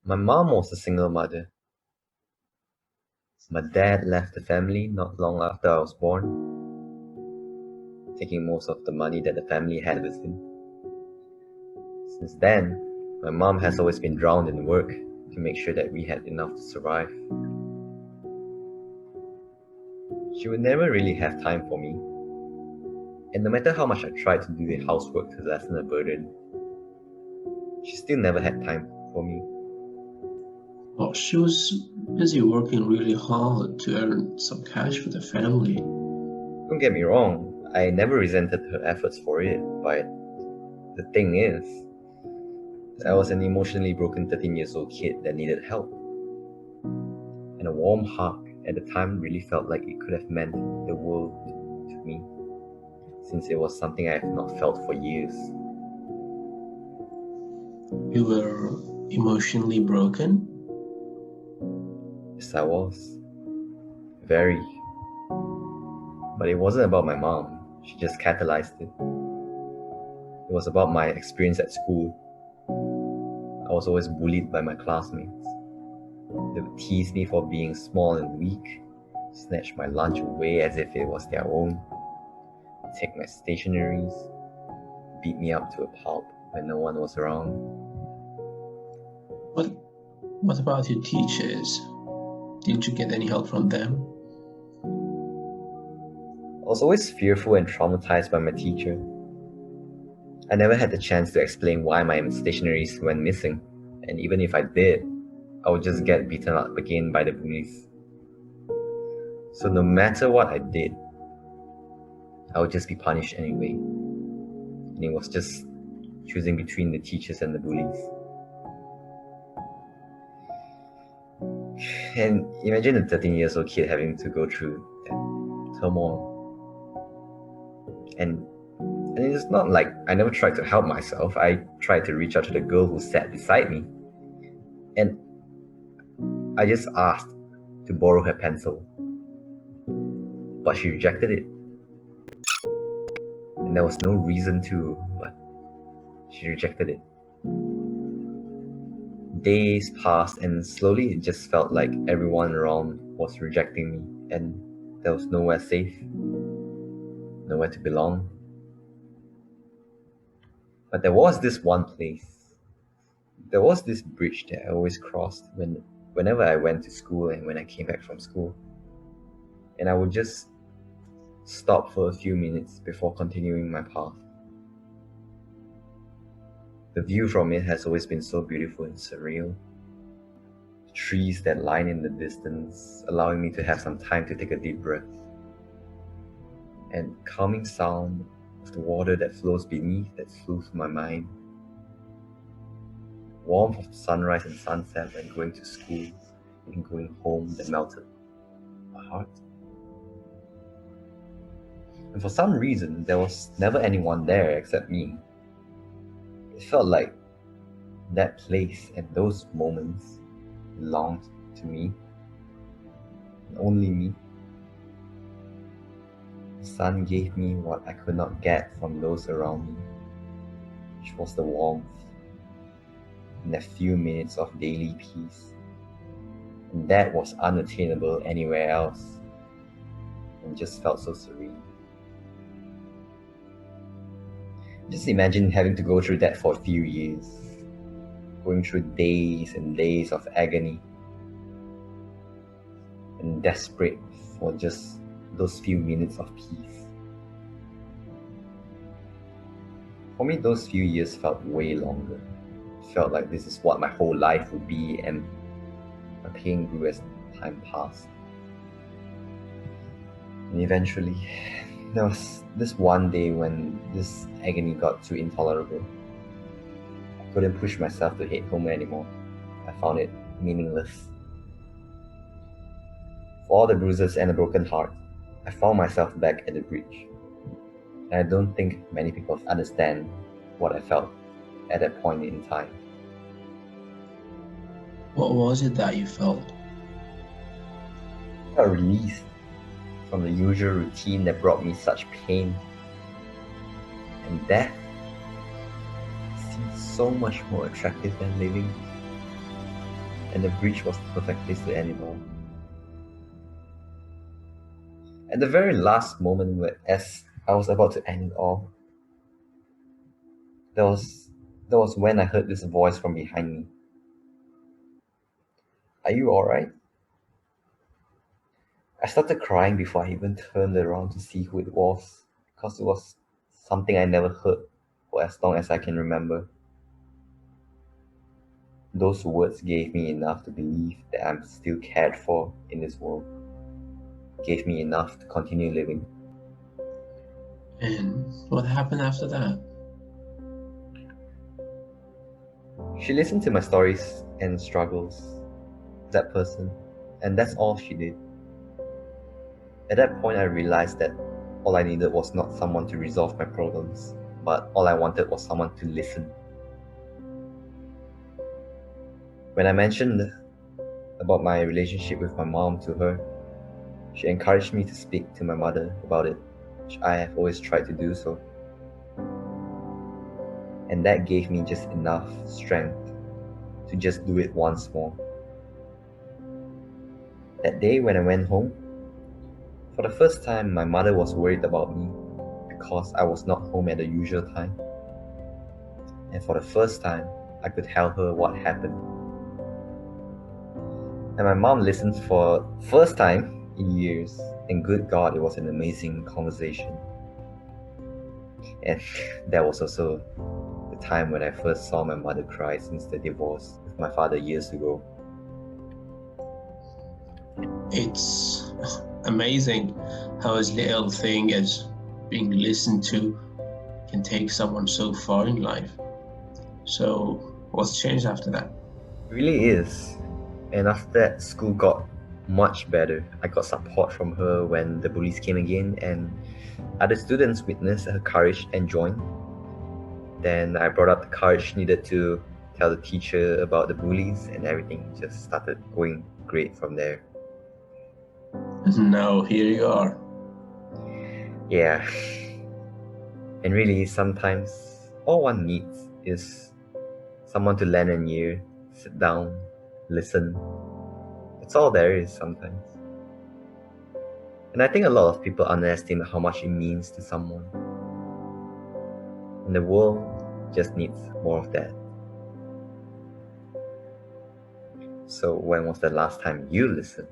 My mom was a single mother. My dad left the family not long after I was born, taking most of the money that the family had with him. Since then, my mom has always been drowned in work to make sure that we had enough to survive. She would never really have time for me, and no matter how much I tried to do the housework to lessen the burden, she still never had time for me. Well, she was busy working really hard to earn some cash for the family. Don't get me wrong, I never resented her efforts for it, but the thing is, I was an emotionally broken 13 years old kid that needed help. And a warm hug at the time really felt like it could have meant the world to me, since it was something I have not felt for years. You were emotionally broken? Yes, I was. Very. But it wasn't about my mom, she just catalyzed it. It was about my experience at school. I was always bullied by my classmates. They would tease me for being small and weak, snatch my lunch away as if it was their own, take my stationeries, beat me up to a pulp when no one was around. What about your teachers? Didn't you get any help from them? I was always fearful and traumatized by my teacher. I never had the chance to explain why my stationeries went missing, and even if I did, I would just get beaten up again by the police. So no matter what I did, I would just be punished anyway. And it was just choosing between the teachers and the bullies. And imagine a 13 years old kid having to go through that turmoil. And it's not like I never tried to help myself. I tried to reach out to the girl who sat beside me. And I just asked to borrow her pencil. But she rejected it. And there was no reason to, but she rejected it. Days passed, and slowly it just felt like everyone around was rejecting me, and there was nowhere safe, nowhere to belong. But there was this one place. There was this bridge that I always crossed whenever I went to school and when I came back from school. And I would just stop for a few minutes before continuing my path. The view from it has always been so beautiful and surreal. Trees that line in the distance, allowing me to have some time to take a deep breath. And calming sound of the water that flows beneath that soothes my mind. Warmth of the sunrise and sunset when going to school and going home that melted my heart. And for some reason, there was never anyone there except me. It felt like that place and those moments belonged to me, and only me. The sun gave me what I could not get from those around me, which was the warmth and a few minutes of daily peace. And that was unattainable anywhere else, and just felt so serene. Just imagine having to go through that for a few years, going through days and days of agony, and desperate for just those few minutes of peace. For me, those few years felt way longer. It felt like this is what my whole life would be, and my pain grew as time passed. And eventually, there was this one day when this agony got too intolerable. I couldn't push myself to head home anymore. I found it meaningless. For all the bruises and a broken heart, I found myself back at the bridge. And I don't think many people understand what I felt at that point in time. What was it that you felt? I felt released from the usual routine that brought me such pain. And death seemed so much more attractive than living. and the bridge was the perfect place to end it all. At the very last moment, as I was about to end it all, that was when I heard this voice from behind me. Are you alright? I started crying before I even turned around to see who it was, because it was something I never heard for as long as I can remember. Those words gave me enough to believe that I'm still cared for in this world. Gave me enough to continue living. And what happened after that? She listened to my stories and struggles, that person, and that's all she did. At that point, I realized that all I needed was not someone to resolve my problems, but all I wanted was someone to listen. When I mentioned about my relationship with my mom to her, she encouraged me to speak to my mother about it, which I have always tried to do so. And that gave me just enough strength to just do it once more. That day when I went home, for the first time, my mother was worried about me because I was not home at the usual time. And for the first time, I could tell her what happened. And my mom listened for first time in years, and good God, it was an amazing conversation. And that was also the time when I first saw my mother cry since the divorce with my father years ago. It's amazing how a little thing as being listened to can take someone so far in life. So what's changed after that? It really is. And after that, school got much better. I got support from her when the bullies came again, and other students witnessed her courage and joined. Then I brought up the courage needed to tell the teacher about the bullies, and everything just started going great from there. Now here you are. Yeah. And really, sometimes all one needs is someone to lend an ear, sit down, listen. That's all there is sometimes. And I think a lot of people underestimate how much it means to someone. And the world just needs more of that. So when was the last time you listened?